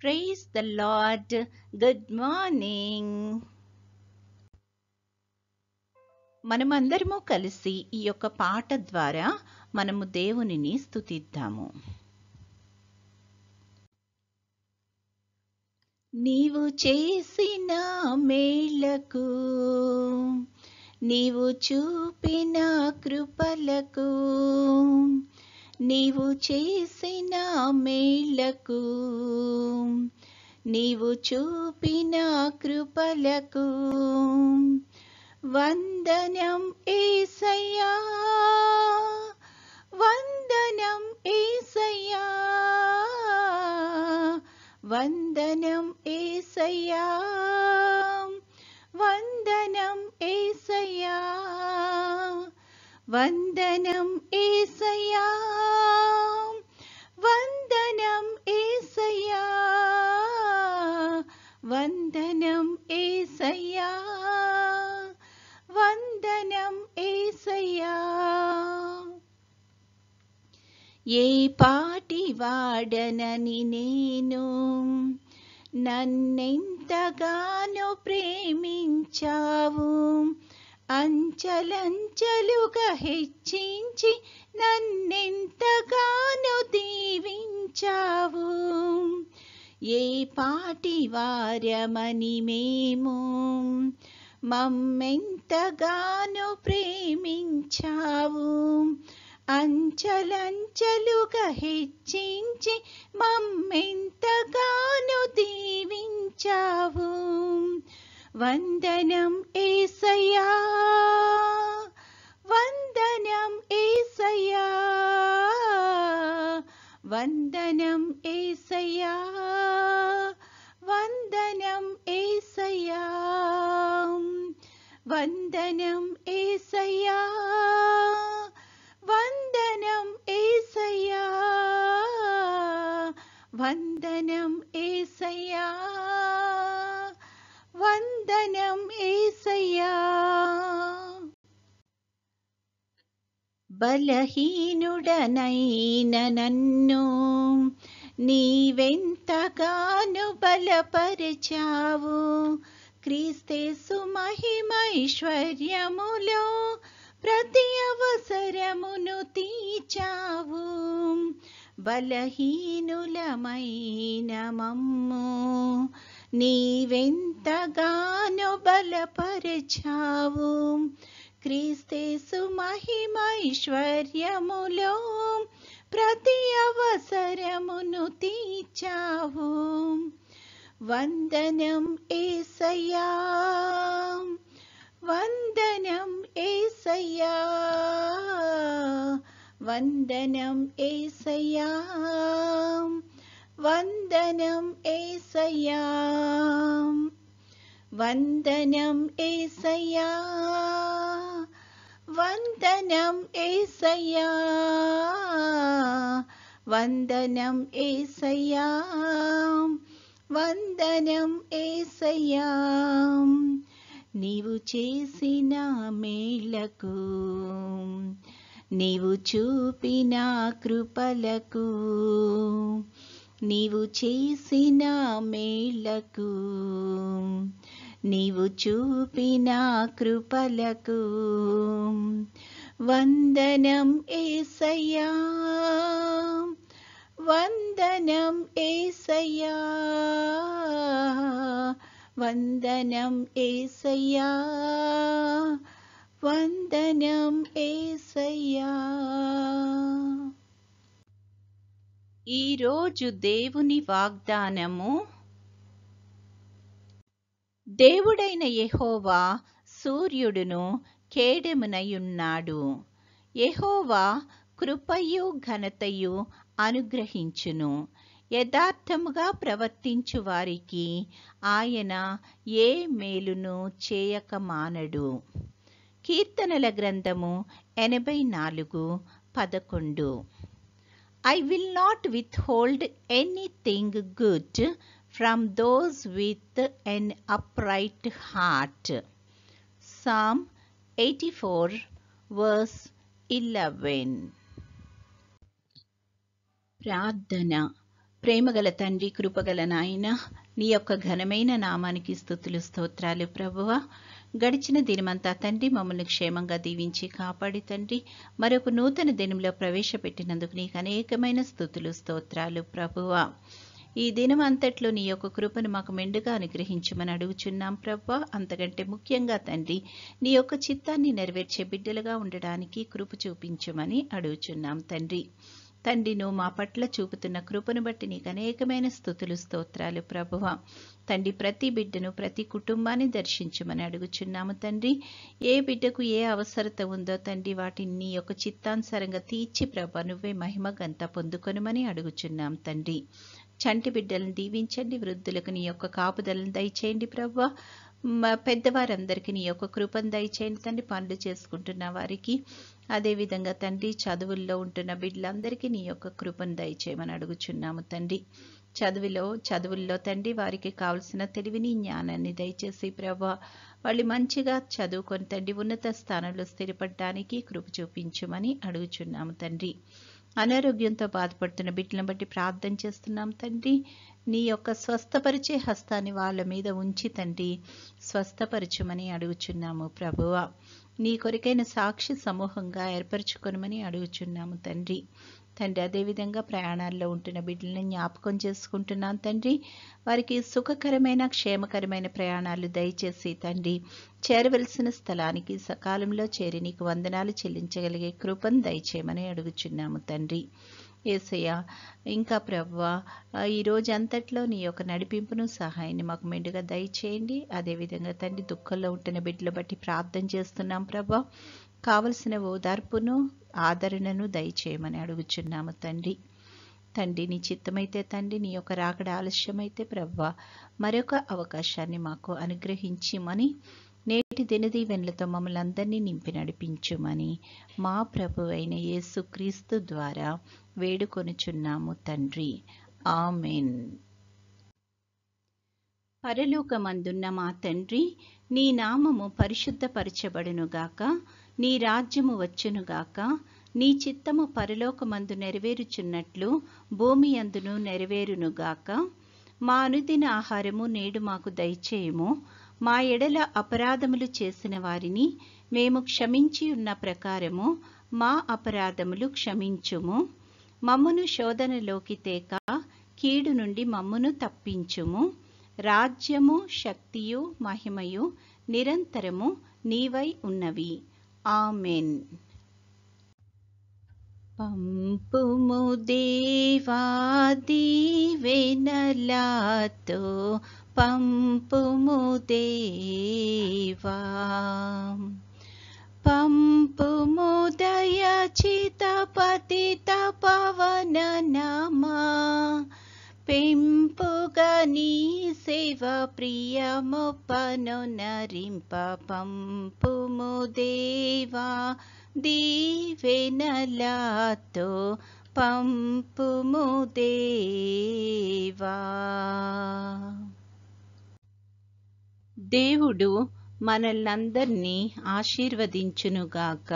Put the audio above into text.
Praise the lord. Good morning. మనమందరము కలిసి ఈ యొక్క పాట ద్వారా మనము దేవునిని స్తుతిద్దాము. నీవు చేసిన మేళ్లకు, నీవు చూపిన కృపలకు, నీవు చేసిన మేళ్లకు, నీవు చూపిన కృపలకు వందనం యేసయ్యా, వందనం యేసయ్యా, వందనం యేసయ్యా, వందనం యేసయ్యా, వందనం యేసయ్యా, వందనం యేసయ్యా, వందనం యేసయ్యా, వందనం యేసయ్యా. ఏ పాటి వాడనని నేను, నన్నెంతగానో ప్రేమించావు, అంచెలంచెలుగా హెచ్చించి నన్నెంతగానో దీవించావు. ఏ పాటి వారమని మేము, మమ్మెంతగానో ప్రేమించావు, అంచెలంచెలుగా హెచ్చించి మమ్మెంతగానో దీవించావు. వందనం యేసయ్యా, వందనం యేసయ్యా, వందనం యేసయ్యా, వందనం యేసయ్యా, వందనం యేసయ్యా, వందనం యేసయ్యా, వందనం యేసయ్యా, వందనం యేసయ్యా. బలహీనుడనైన నన్ను నీవెంతగానో బలపరిచావు, క్రీస్తేసు మహిమైశ్వర్యములో ప్రతి అవసరమును తీర్చావు. బలహీనులమైన మమ్ము నీవెంతగానో బలపరిచావు, క్రీస్తేసు మహిమైశ్వర్యములో ప్రతి అవసరమును తీర్చావు. వందనం యేసయ్యా, వందనం యేసయ్యా, వందనం యేసయ్యా, వందనం యేసయ్యా, వందనం యేసయ్యా, వందనం యేసయ్యా, వందనం యేసయ్యా, వందనం యేసయ్యా. నీవు చేసిన మేళ్లకు, నీవు చూపిన కృపలకు, నీవు చేసిన మేళ్లకు, నీవు చూపిన కృపలకు వందనం యేసయ్యా, వందనం యేసయ్యా, వందనం యేసయ్యా, వందనం యేసయ్యా. ఈరోజు దేవుని వాగ్దానము. దేవుడైన యెహోవా సూర్యుడును కేడెమునయున్నాడు. యెహోవా కృపయు ఘనతయు అనుగ్రహించును. యథార్థముగా ప్రవర్తించు వారికి ఆయన ఏ మేలును చేయక మానడు. కీర్తనల గ్రంథము 84:11. I will not withhold anything good from those with an upright heart. Psalm 84:11. ప్రార్థన. ప్రేమగల తండ్రి, కృపగల నాయన, నీ యొక్క ఘనమైన నామానికి స్తుతులు స్తోత్రాలు ప్రభువా. గడిచిన దినమంతా తండ్రి మమ్మల్ని క్షేమంగా దీవించి కాపాడి తండ్రి మరొక నూతన దినంలో ప్రవేశపెట్టినందుకు నీకు అనేకమైన స్తుతులు స్తోత్రాలు ప్రభువా. ఈ దినం అంతట్లో నీ యొక్క కృపను మాకు మెండుగా అనుగ్రహించమని అడుగుచున్నాం ప్రభా. అంతకంటే ముఖ్యంగా తండ్రి నీ యొక్క చిత్తాన్ని నెరవేర్చే బిడ్డలుగా ఉండడానికి కృప చూపించమని అడుగుచున్నాం తండ్రి. నువ్వు మా పట్ల చూపుతున్న కృపను బట్టి నీకు అనేకమైన స్తుతులు స్తోత్రాలు ప్రభువా. తండ్రి, ప్రతి బిడ్డను ప్రతి కుటుంబాన్ని దర్శించమని అడుగుచున్నాము తండ్రి. ఏ బిడ్డకు ఏ అవసరత ఉందో తండ్రి వాటిని నీ యొక్క చిత్తానుసారంగా తీర్చి ప్రభా నువ్వే మహిమ గంత పొందుకొనుమని అడుగుచున్నాం తండ్రి. చంటి బిడ్డలను దీవించండి, వృద్ధులకు నీ యొక్క కాపుదలను దయచేయండి ప్రభా. పెద్దవారందరికీ నీ యొక్క కృపను దయచేయండి తండ్రి. పనులు చేసుకుంటున్న వారికి, అదేవిధంగా తండ్రి చదువుల్లో ఉంటున్న బిడ్డలందరికీ నీ యొక్క కృపను దయచేయమని అడుగుచున్నాము తండ్రి. చదువుల్లో తండ్రి వారికి కావలసిన తెలివిని, జ్ఞానాన్ని దయచేసి ప్రభా వాళ్ళు మంచిగా చదువుకొని తండ్రి ఉన్నత స్థానంలో స్థిరపడడానికి కృప చూపించమని అడుగుచున్నాము తండ్రి. అనారోగ్యంతో బాధపడుతున్న బిడ్డలను బట్టి ప్రార్థన చేస్తున్నాం తండ్రి. నీ యొక్క స్వస్థపరిచే హస్తాన్ని వాళ్ళ మీద ఉంచి తండ్రి స్వస్థపరచమని అడుగుచున్నాము ప్రభువా. నీ కొరకైన సాక్షి సమూహంగా ఏర్పరచుకొనమని అడుగుచున్నాము తండ్రి. అదేవిధంగా ప్రయాణాల్లో ఉంటున్న బిడ్డలను జ్ఞాపకం చేసుకుంటున్నాను తండ్రి. వారికి సుఖకరమైన క్షేమకరమైన ప్రయాణాలు దయచేసి తండ్రి చేరవలసిన స్థలానికి సకాలంలో చేరి నీకు వందనాలు చెల్లించగలిగే కృపను దయచేయమని అడుగుచున్నాము తండ్రి. యేసయ్య, ఇంకా ప్రభువా ఈ రోజు అంతట్లో నీ యొక్క నడిపింపును సహాయాన్ని మాకు మెండుగా దయచేయండి. అదేవిధంగా తండ్రి దుఃఖంలో ఉంటున్న బిడ్డలు బట్టి ప్రార్థన చేస్తున్నాం ప్రభా. కావలసిన ఓదార్పును ఆదరణను దయచేయమని అడుగుచున్నాము తండ్రి. నీ చిత్తమైతే తండ్రి నీ యొక్క రాకడ ఆలస్యమైతే ప్రభువా మరొక అవకాశాన్ని మాకు అనుగ్రహించమని నేటి దినదీవెనలతో మమ్మల్ని అందరినీ నింపి నడిపించుమని మా ప్రభువైన యేసుక్రీస్తు ద్వారా వేడుకొనుచున్నాము తండ్రి. ఆమెన్. పరలోకమందున్న మా తండ్రి, నీ నామము పరిశుద్ధపరచబడునుగాక, నీ రాజ్యము వచ్చునుగాక, నీ చిత్తము పరలోకమందు నెరవేరుచున్నట్లు భూమి అందును నెరవేరునుగాక. మా అనుదిన ఆహారము నేడు మాకు దయచేయము. మా ఎడల అపరాధములు చేసిన వారిని మేము క్షమించి ఉన్న ప్రకారము మా అపరాధములు క్షమించుము. మమ్మును శోధనలోకి తేక కీడు నుండి మమ్మును తప్పించుము. రాజ్యము, శక్తియు, మహిమయు నిరంతరము నీవై ఉన్నవి. ఆమెన్. పంపుము దేవా దీవెనలతో, పంపుము దేవా, పంపుము దయచిత పతిత పవన నామా. పెంపుగా నీ సేవ ప్రియమొప్పను నరింప, పంపుము దేవా దీవెనలతో, పంపుము దేవా. దేవుడు మనల్నందరినీ ఆశీర్వదించునుగాక.